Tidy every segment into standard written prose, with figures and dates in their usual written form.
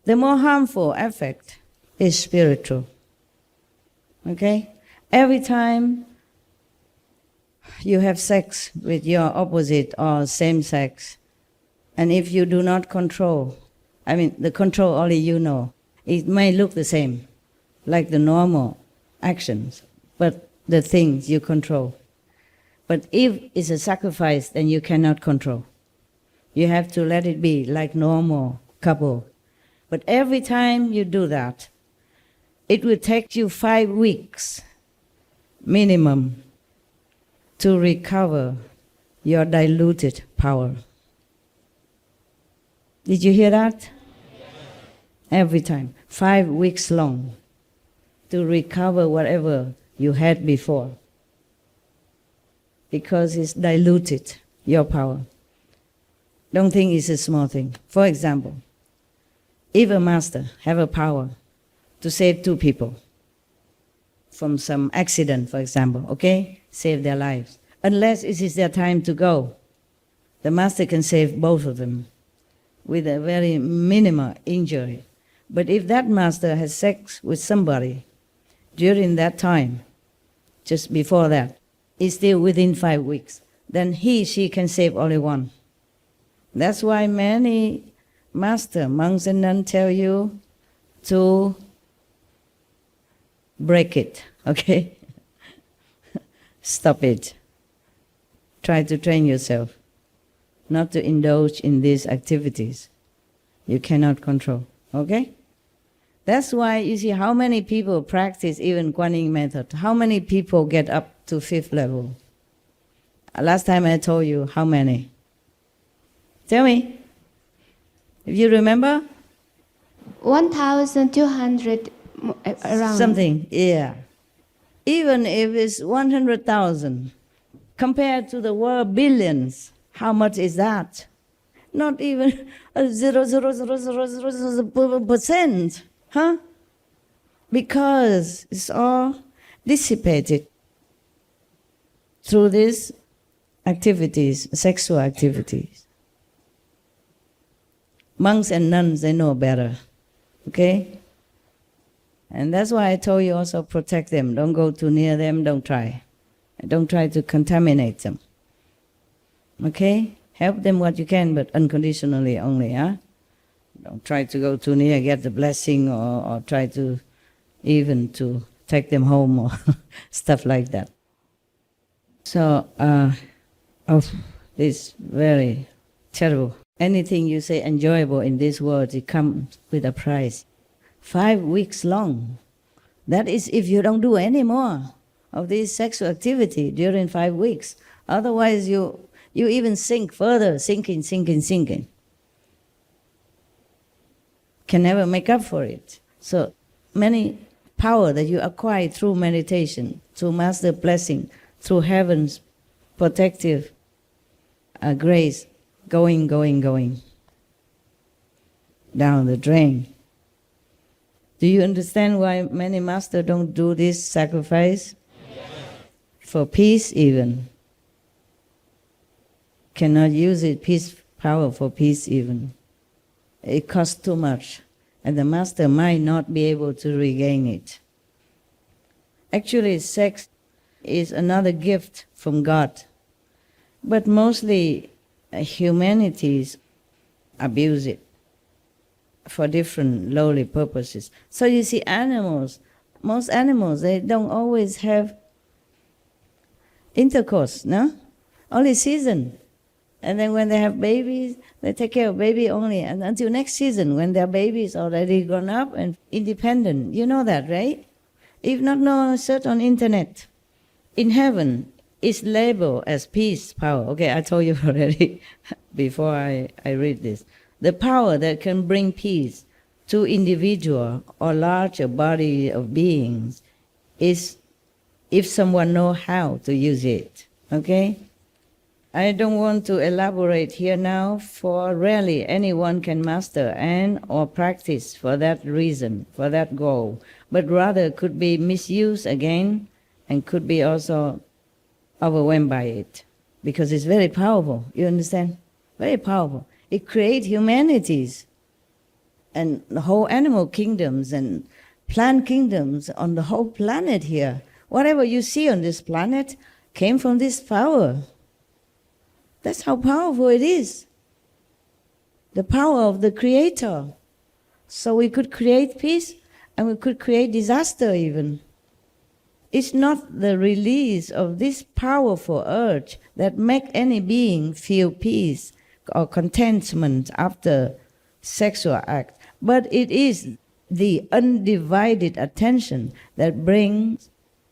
the more harmful effect is spiritual. Okay? Every time you have sex with your opposite or same sex, and if you do not control, the control only you know, it may look the same, like the normal actions, but the things you control. But if it's a sacrifice, then you cannot control. You have to let it be like normal couple. But every time you do that, it will take you 5 weeks minimum to recover your diluted power. Did you hear that? Every time, 5 weeks long, to recover whatever you had before, because it's diluted your power. Don't think it's a small thing. For example, if a master have a power to save 2 people from some accident, for example, okay, save their lives, unless it is their time to go, the master can save both of them with a very minimal injury. But if that master has sex with somebody during that time, just before that, is still within 5 weeks, then she can save only one. That's why many master, monks and nuns tell you to break it, okay? Stop it. Try to train yourself not to indulge in these activities you cannot control, okay? That's why you see how many people practice even Kuan Yin method. How many people get up to 5th level? Last time I told you how many. Tell me, if you remember? 1,200 around. Something, yeah. Even if it's 100,000, compared to the world billions, how much is that? Not even 0.00000%, huh? Because it's all dissipated through these activities, sexual activities. Monks and nuns, they know better, okay? And that's why I told you also protect them. Don't go too near them, don't try. Don't try to contaminate them. Okay? Help them what you can, but unconditionally only, huh? Don't try to go too near, get the blessing, or try to even to take them home or stuff like that. So, it's very terrible. Anything you say enjoyable in this world, it comes with a price. 5 weeks long. That is if you don't do any more of this sexual activity during 5 weeks. Otherwise, you even sink further, sinking. Can never make up for it. So many power that you acquire through meditation, through master blessing, through heaven's protective grace, going down the drain. Do you understand why many masters don't do this sacrifice? Yes. For peace even. Cannot use it, peace power for peace even. It costs too much, and the master might not be able to regain it. Actually, sex is another gift from God, but mostly humanities abuse it for different lowly purposes. So you see most animals, they don't always have intercourse, no? Only season. And then when they have babies, they take care of baby only. And until next season, when their baby is already grown up and independent. You know that, right? If not know, search on internet. In heaven, it's labeled as peace power. Okay, I told you already before I read this. The power that can bring peace to individual or larger body of beings is if someone knows how to use it, okay? I don't want to elaborate here now, for rarely anyone can master and or practice for that reason, for that goal, but rather could be misused again and could be also overwhelmed by it, because it's very powerful, you understand? Very powerful. It creates humanities and the whole animal kingdoms and plant kingdoms on the whole planet here. Whatever you see on this planet came from this power. That's how powerful it is. The power of the Creator. So we could create peace and we could create disaster even. It's not the release of this powerful urge that make any being feel peace or contentment after sexual act, but it is the undivided attention that brings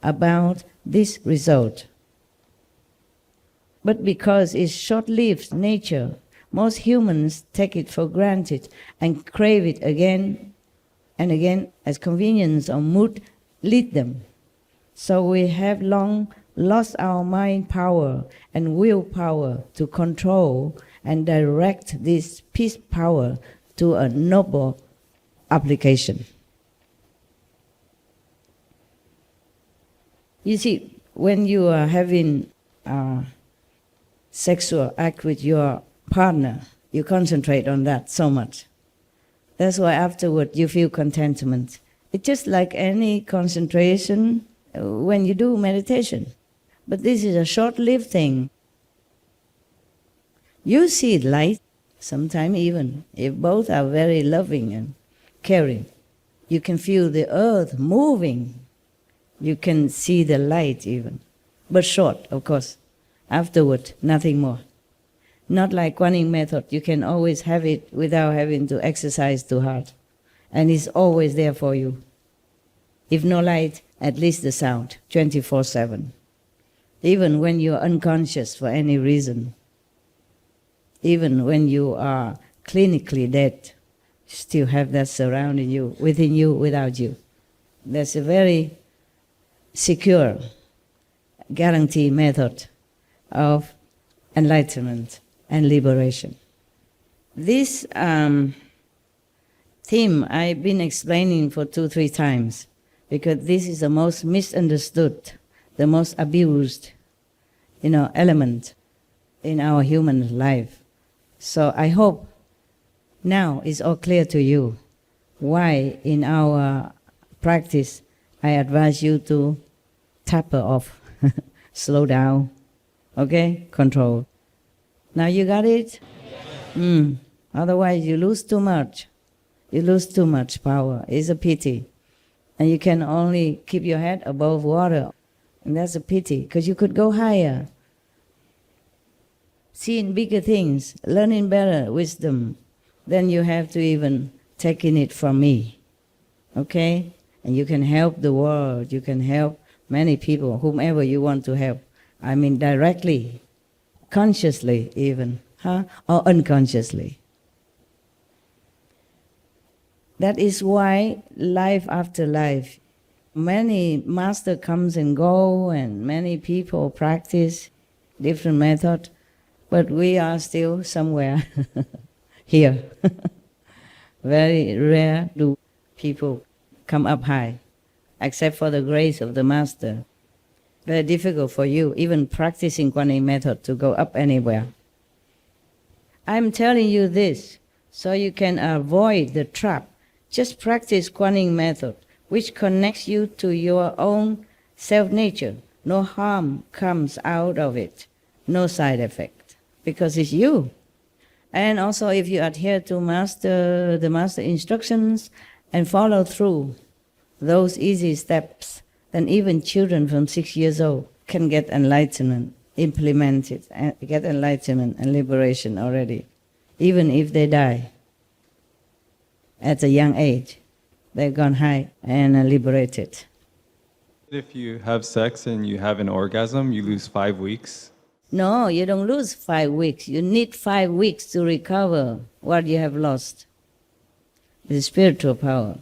about this result. But because it's short-lived nature, most humans take it for granted and crave it again and again as convenience or mood lead them. So we have long lost our mind power and willpower to control and direct this peace power to a noble application. You see, when you are having a sexual act with your partner, you concentrate on that so much. That's why afterward you feel contentment. It's just like any concentration when you do meditation. But this is a short-lived thing. You see light, sometimes even, if both are very loving and caring. You can feel the earth moving. You can see the light even. But short, of course. Afterward, nothing more. Not like Kuan Yin method. You can always have it without having to exercise too hard. And it's always there for you. If no light, at least the sound, 24/7. Even when you're unconscious for any reason, even when you are clinically dead, you still have that surrounding you, within you, without you. That's a very secure, guarantee method of enlightenment and liberation. This theme I've been explaining for 2-3 times, because this is the most misunderstood, the most abused, element in our human life. So I hope now it's all clear to you why in our practice I advise you to taper off, slow down, okay? Control. Now you got it? Otherwise you lose too much. You lose too much power. It's a pity. And you can only keep your head above water. And that's a pity, because you could go higher. Seeing bigger things, learning better wisdom, then you have to even taking it from me. Okay? And you can help the world. You can help many people, whomever you want to help. I mean directly, consciously even, or unconsciously. That is why life after life, many master comes and go, and many people practice different method, but we are still somewhere here. Very rare do people come up high, except for the grace of the master. Very difficult for you, even practicing Kuan Yin method, to go up anywhere. I'm telling you this so you can avoid the trap. Just practice Kuan Yin method, which connects you to your own self-nature. No harm comes out of it, no side effect, because it's you. And also if you adhere to the master instructions and follow through those easy steps, then even children from 6 years old can get enlightenment, implement it, and get enlightenment and liberation already, even if they die at a young age. They've gone high and liberated. If you have sex and you have an orgasm, you lose 5 weeks. No, you don't lose 5 weeks. You need 5 weeks to recover what you have lost. The spiritual power.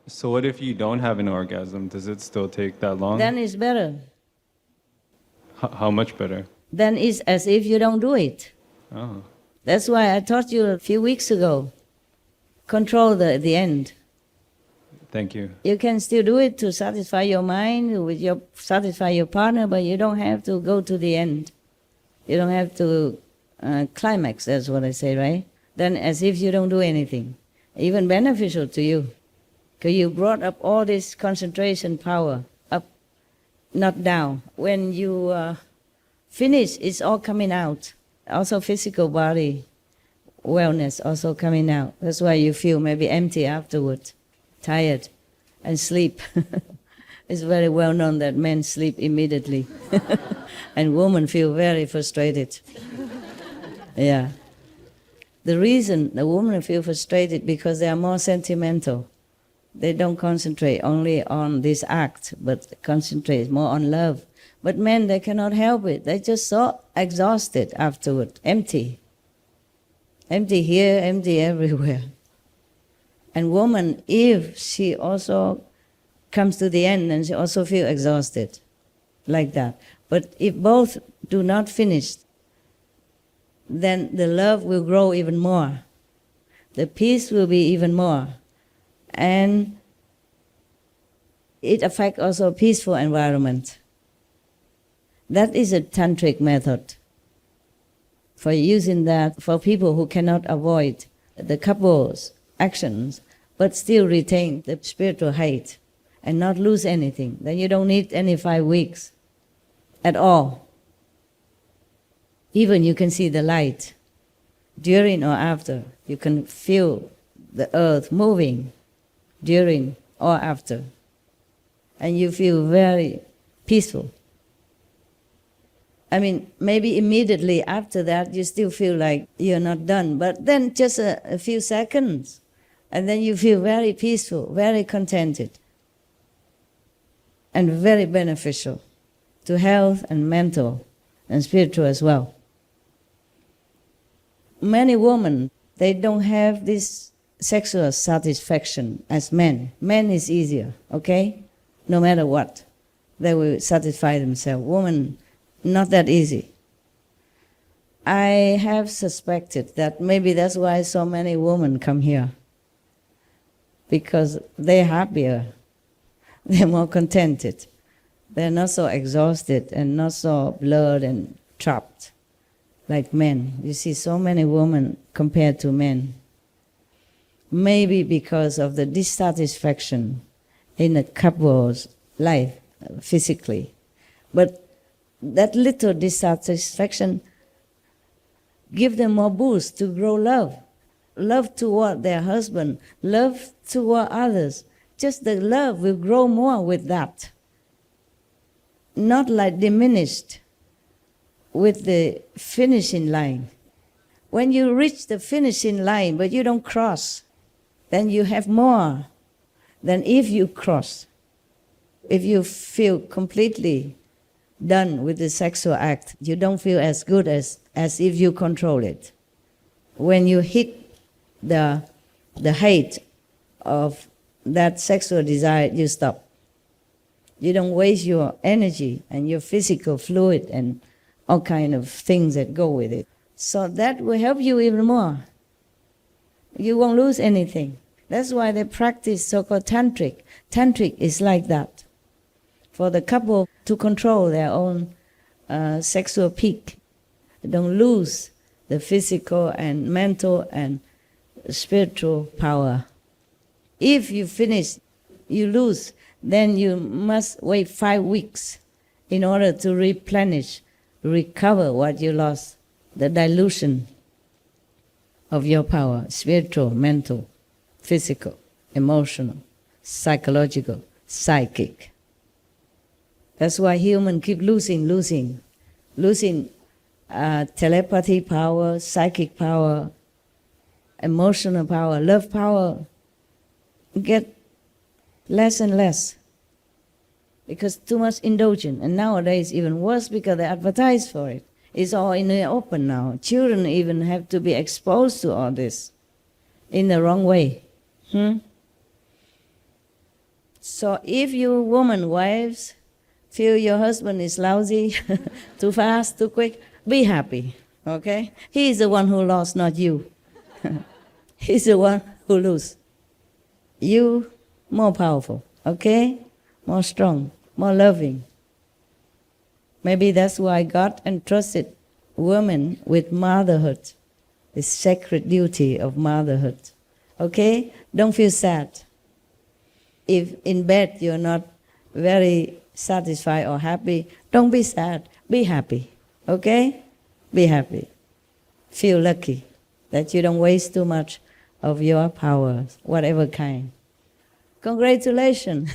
So what if you don't have an orgasm? Does it still take that long? Then it's better. How much better? Then it's as if you don't do it. Oh. That's why I taught you a few weeks ago. Control the end. Thank you. You can still do it to satisfy your mind, satisfy your partner, but you don't have to go to the end. You don't have to climax, that's what I say, right? Then as if you don't do anything. even beneficial to you. Because you brought up all this concentration power up, not down. When you finish, it's all coming out. Also physical body wellness also coming out. That's why you feel maybe empty afterwards, tired, and sleep. It's very well known that men sleep immediately, and women feel very frustrated. Yeah. The reason the women feel frustrated because they are more sentimental. They don't concentrate only on this act, but concentrate more on love. But men, they cannot help it. They're just so exhausted afterward, empty. Empty here, empty everywhere. And woman, if she also comes to the end, and she also feels exhausted, like that. But if both do not finish, then the love will grow even more. The peace will be even more. And it affects also a peaceful environment. That is a tantric method for using that for people who cannot avoid the couple's actions but still retain the spiritual height and not lose anything. Then you don't need any 5 weeks at all. Even you can see the light during or after. You can feel the earth moving during or after. And you feel very peaceful. I mean, maybe immediately after that you still feel like you're not done, but then just a few seconds, and then you feel very peaceful, very contented, and very beneficial to health and mental and spiritual as well. Many women, they don't have this sexual satisfaction as men. Men is easier, okay? No matter what, they will satisfy themselves. Women, not that easy. I have suspected that maybe that's why so many women come here. Because they're happier, they're more contented. They're not so exhausted and not so blurred and trapped like men. You see so many women compared to men. Maybe because of the dissatisfaction in a couple's life physically. But that little dissatisfaction give them more boost to grow love. Love toward their husband, love toward others. Just the love will grow more with that. Not like diminished with the finishing line. When you reach the finishing line but you don't cross, then you have more than if you cross. If you feel completely done with the sexual act, you don't feel as good as if you control it. When you hit the height of that sexual desire, you stop. You don't waste your energy and your physical fluid and all kind of things that go with it. So that will help you even more. You won't lose anything. That's why they practice so-called tantric. Tantric is like that. For the couple to control their own sexual peak. They don't lose the physical and mental and spiritual power. If you finish, you lose, then you must wait 5 weeks in order to replenish, recover what you lost, the dilution of your power, spiritual, mental, physical, emotional, psychological, psychic. That's why humans keep losing telepathy power, psychic power, emotional power, love power, get less and less because too much indulgence. And nowadays even worse because they advertise for it. It's all in the open now. Children even have to be exposed to all this in the wrong way. So if you woman wives feel your husband is lousy, too fast, too quick, be happy, okay? He is the one who lost, not you. He's the one who lose. You more powerful, okay? More strong, more loving. Maybe that's why God entrusted women with motherhood, the sacred duty of motherhood. Okay? Don't feel sad. If in bed you're not very satisfied or happy, don't be sad. Be happy. Okay? Be happy. Feel lucky that you don't waste too much of your powers, whatever kind. Congratulations.